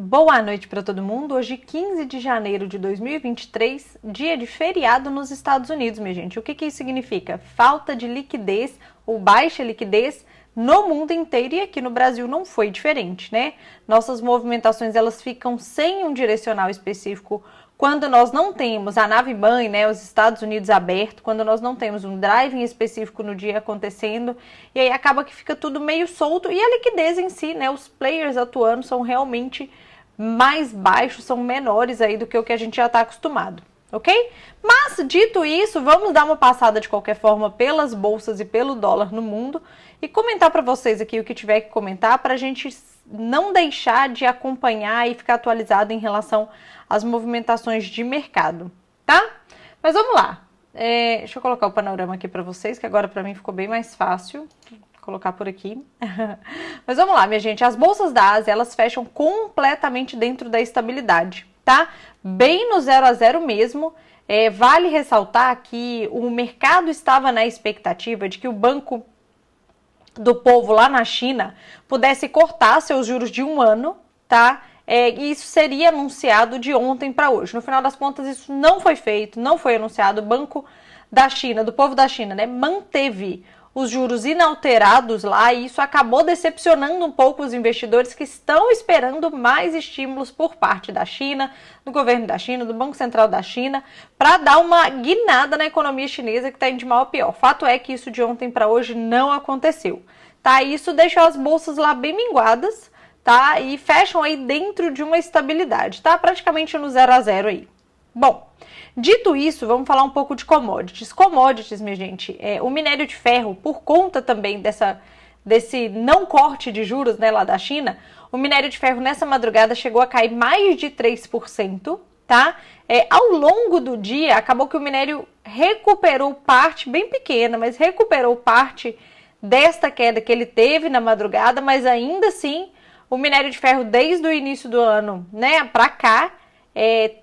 Boa noite para todo mundo. Hoje, 15 de janeiro de 2023, dia de feriado nos Estados Unidos, minha gente. O que isso significa? Falta de liquidez ou baixa liquidez no mundo inteiro e aqui no Brasil não foi diferente, né? Nossas movimentações elas ficam sem um direcional específico quando nós não temos a nave-mãe, né, os Estados Unidos aberto, quando nós não temos um driving específico no dia acontecendo, e aí acaba que fica tudo meio solto e a liquidez em si, né, os players atuando são realmente mais baixos, são menores aí do que o que a gente já está acostumado, ok? Mas, dito isso, vamos dar uma passada de qualquer forma pelas bolsas e pelo dólar no mundo e comentar para vocês aqui o que tiver que comentar para a gente não deixar de acompanhar e ficar atualizado em relação às movimentações de mercado, tá? Mas vamos lá. Deixa eu colocar o panorama aqui para vocês, que agora para mim ficou bem mais fácil. Colocar por aqui. Mas vamos lá, minha gente. As bolsas da Ásia, elas fecham completamente dentro da estabilidade, tá? Bem no 0 a 0 mesmo. Vale ressaltar que o mercado estava na expectativa de que o Banco do Povo lá na China pudesse cortar seus juros de 1 ano, tá? E isso seria anunciado de ontem para hoje. No final das contas, isso não foi feito, não foi anunciado. O Banco da China, do Povo da China, né, manteve os juros inalterados lá e isso acabou decepcionando um pouco os investidores que estão esperando mais estímulos por parte da China, do governo da China, do Banco Central da China, para dar uma guinada na economia chinesa que está indo de mal a pior. Fato é que isso de ontem para hoje não aconteceu, tá? Isso deixou as bolsas lá bem minguadas, tá? E fecham aí dentro de uma estabilidade, tá? Praticamente no 0 a 0 aí. Bom, dito isso, vamos falar um pouco de commodities. Commodities, minha gente, o minério de ferro, por conta também desse não corte de juros, né, lá da China, o minério de ferro nessa madrugada chegou a cair mais de 3%, tá? Ao longo do dia, acabou que o minério recuperou parte, bem pequena, mas recuperou parte desta queda que ele teve na madrugada, mas ainda assim, o minério de ferro desde o início do ano, né, para cá,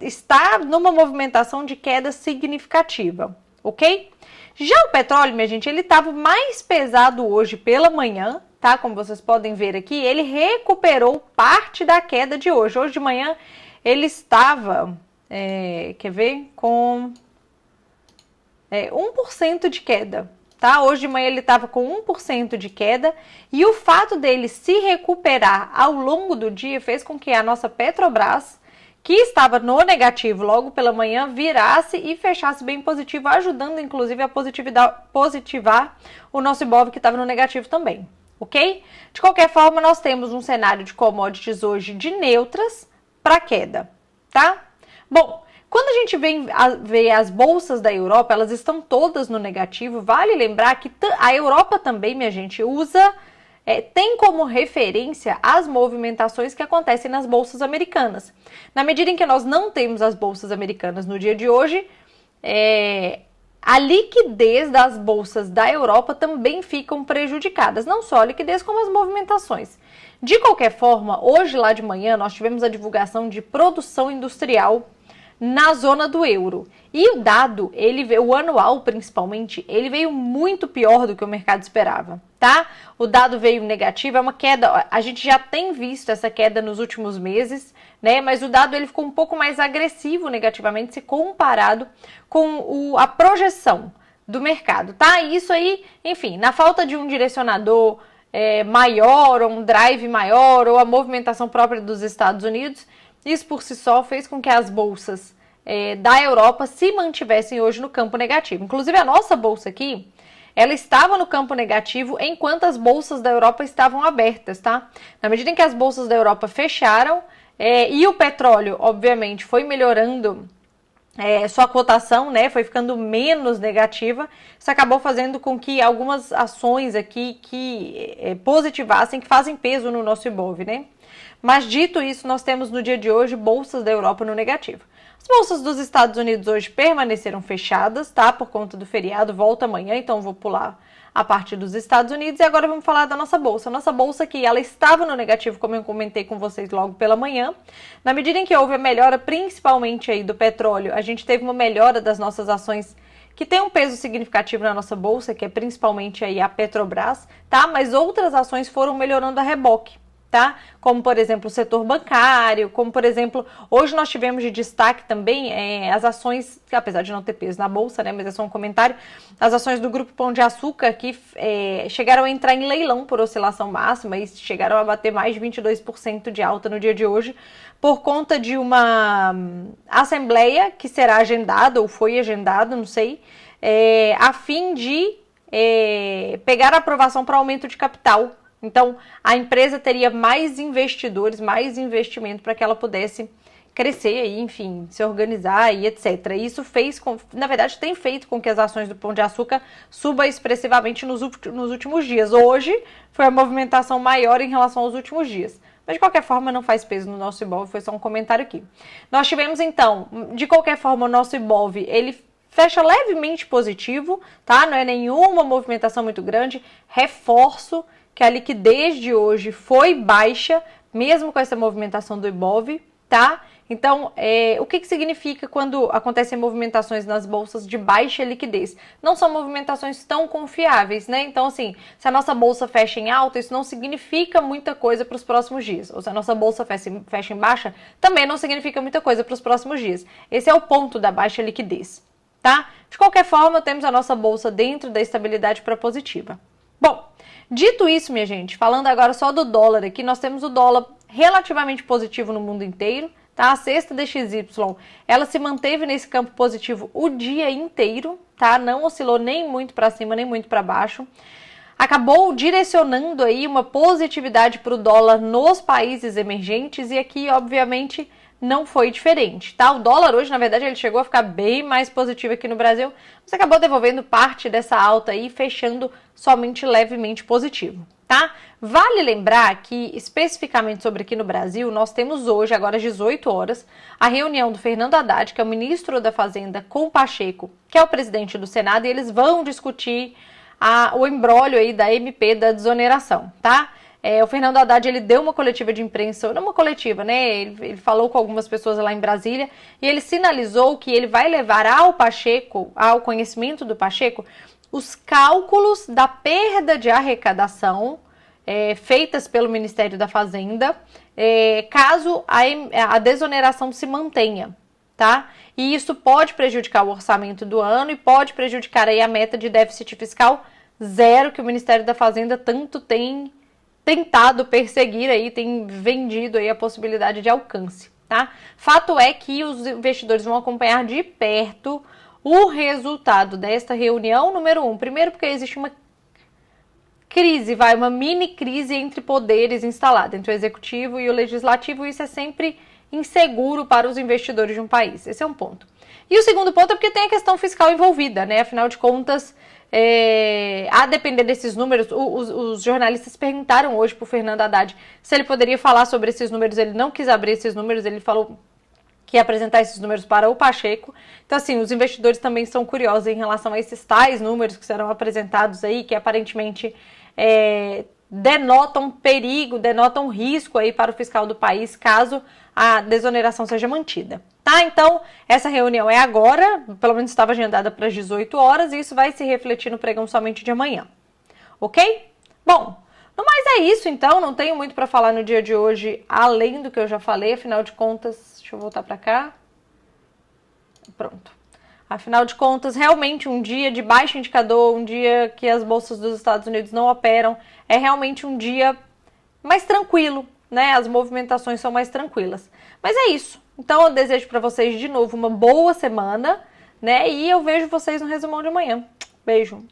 está numa movimentação de queda significativa, ok? Já o petróleo, minha gente, ele estava mais pesado hoje pela manhã, tá? Como vocês podem ver aqui, ele recuperou parte da queda de hoje. Hoje de manhã ele estava, quer ver? Com 1% de queda, tá? Hoje de manhã ele estava com 1% de queda e o fato dele se recuperar ao longo do dia fez com que a nossa Petrobras, que estava no negativo logo pela manhã, virasse e fechasse bem positivo, ajudando inclusive a positivar o nosso Ibov que estava no negativo também, ok? De qualquer forma, nós temos um cenário de commodities hoje de neutras para queda, tá? Bom, quando a gente vê as bolsas da Europa, elas estão todas no negativo. Vale lembrar que a Europa também, minha gente, tem como referência as movimentações que acontecem nas bolsas americanas. Na medida em que nós não temos as bolsas americanas no dia de hoje, a liquidez das bolsas da Europa também ficam prejudicadas. Não só a liquidez, como as movimentações. De qualquer forma, hoje lá de manhã nós tivemos a divulgação de produção industrial na zona do euro. E o dado, o anual principalmente, ele veio muito pior do que o mercado esperava, tá? O dado veio negativo, é uma queda, a gente já tem visto essa queda nos últimos meses, né? Mas o dado ele ficou um pouco mais agressivo negativamente se comparado com a projeção do mercado, tá? E isso aí, enfim, na falta de um direcionador maior, ou um drive maior, ou a movimentação própria dos Estados Unidos, isso por si só fez com que as bolsas da Europa se mantivessem hoje no campo negativo. Inclusive a nossa bolsa aqui, ela estava no campo negativo enquanto as bolsas da Europa estavam abertas, tá? Na medida em que as bolsas da Europa fecharam e o petróleo, obviamente, foi melhorando sua cotação, né, foi ficando menos negativa, isso acabou fazendo com que algumas ações aqui que positivassem, que fazem peso no nosso Ibov, né? Mas dito isso, nós temos no dia de hoje bolsas da Europa no negativo. As bolsas dos Estados Unidos hoje permaneceram fechadas, tá? Por conta do feriado, volta amanhã, então vou pular a parte dos Estados Unidos e agora vamos falar da nossa bolsa. Nossa bolsa aqui, ela estava no negativo, como eu comentei com vocês logo pela manhã. Na medida em que houve a melhora, principalmente aí do petróleo, a gente teve uma melhora das nossas ações que tem um peso significativo na nossa bolsa, que é principalmente aí a Petrobras, tá? Mas outras ações foram melhorando a reboque. tá? Como, por exemplo, o setor bancário, como, por exemplo, hoje nós tivemos de destaque também as ações, que apesar de não ter peso na bolsa, né, mas é só um comentário, as ações do Grupo Pão de Açúcar que chegaram a entrar em leilão por oscilação máxima e chegaram a bater mais de 22% de alta no dia de hoje, por conta de uma assembleia que será agendada, ou foi agendada, não sei, a fim de pegar a aprovação para aumento de capital. Então, a empresa teria mais investidores, mais investimento para que ela pudesse crescer aí, enfim, se organizar e etc. E isso fez, na verdade, tem feito com que as ações do Pão de Açúcar subam expressivamente nos últimos dias. Hoje foi a movimentação maior em relação aos últimos dias. Mas, de qualquer forma, não faz peso no nosso Ibov, foi só um comentário aqui. Nós tivemos, então, de qualquer forma, o nosso Ibov, ele fecha levemente positivo, tá? Não é nenhuma movimentação muito grande. Reforço que a liquidez de hoje foi baixa, mesmo com essa movimentação do Ibov, tá? Então, o que significa quando acontecem movimentações nas bolsas de baixa liquidez? Não são movimentações tão confiáveis, né? Então, assim, se a nossa bolsa fecha em alta, isso não significa muita coisa para os próximos dias. Ou se a nossa bolsa fecha em baixa, também não significa muita coisa para os próximos dias. Esse é o ponto da baixa liquidez, tá? De qualquer forma, temos a nossa bolsa dentro da estabilidade propositiva. Bom, dito isso, minha gente, falando agora só do dólar aqui, nós temos o dólar relativamente positivo no mundo inteiro, tá? A cesta DXY, ela se manteve nesse campo positivo o dia inteiro, tá? Não oscilou nem muito para cima, nem muito para baixo. Acabou direcionando aí uma positividade para o dólar nos países emergentes e aqui, obviamente, não foi diferente, tá? O dólar hoje, na verdade, ele chegou a ficar bem mais positivo aqui no Brasil, mas acabou devolvendo parte dessa alta aí, fechando somente levemente positivo, tá? Vale lembrar que, especificamente sobre aqui no Brasil, nós temos hoje, agora às 18 horas, a reunião do Fernando Haddad, que é o ministro da Fazenda, com o Pacheco, que é o presidente do Senado, e eles vão discutir o imbróglio aí da MP da desoneração, tá? O Fernando Haddad, ele deu uma coletiva de imprensa, não uma coletiva, né? Ele falou com algumas pessoas lá em Brasília e ele sinalizou que ele vai levar ao Pacheco, ao conhecimento do Pacheco, os cálculos da perda de arrecadação feitas pelo Ministério da Fazenda, caso a desoneração se mantenha, tá? E isso pode prejudicar o orçamento do ano e pode prejudicar aí a meta de déficit fiscal zero que o Ministério da Fazenda tanto tem tentado perseguir aí, tem vendido aí a possibilidade de alcance, tá? Fato é que os investidores vão acompanhar de perto o resultado desta reunião, número 1. Primeiro porque existe uma crise, uma mini crise entre poderes instalada, entre o executivo e o legislativo, e isso é sempre inseguro para os investidores de um país. Esse é um ponto. E o segundo ponto é porque tem a questão fiscal envolvida, né? Afinal de contas, a depender desses números, os jornalistas perguntaram hoje para o Fernando Haddad se ele poderia falar sobre esses números. Ele não quis abrir esses números, ele falou que ia apresentar esses números para o Pacheco. Então, assim, os investidores também são curiosos em relação a esses tais números que serão apresentados aí, que aparentemente denotam perigo, denotam risco aí para o fiscal do país, caso a desoneração seja mantida. Tá? Então, essa reunião é agora, pelo menos estava agendada para as 18 horas, e isso vai se refletir no pregão somente de amanhã. Ok? Bom, no mais é isso, então, não tenho muito para falar no dia de hoje, além do que eu já falei, afinal de contas, deixa eu voltar para cá. Pronto. Afinal de contas, realmente um dia de baixo indicador, um dia que as bolsas dos Estados Unidos não operam, é realmente um dia mais tranquilo, né? As movimentações são mais tranquilas. Mas é isso. Então eu desejo para vocês de novo uma boa semana, né? E eu vejo vocês no resumão de amanhã. Beijo.